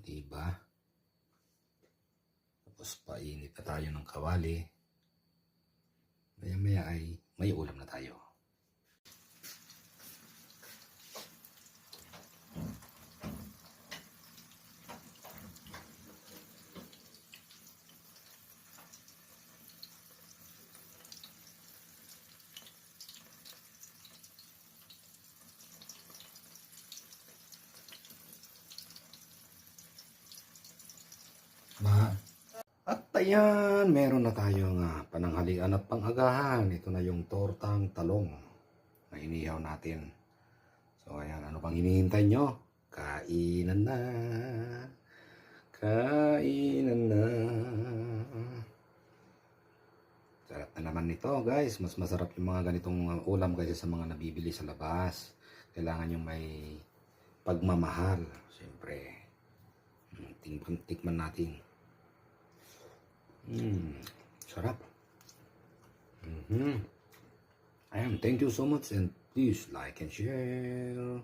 Diba? Tapos painit na tayo ng kawali. Maya-maya ay may ulam na tayo. At ayan, meron na tayong pananghalian at pangagahan. Ito na yung tortang talong na inihaw natin. So ayan, ano pang hinihintay nyo? Kainan na. Kainan na. Sarap na naman nito guys. Mas masarap yung mga ganitong ulam kaysa sa mga nabibili sa labas. Kailangan yung may pagmamahal. Siyempre, tikman natin. Sarap. Thank you so much and please like and share.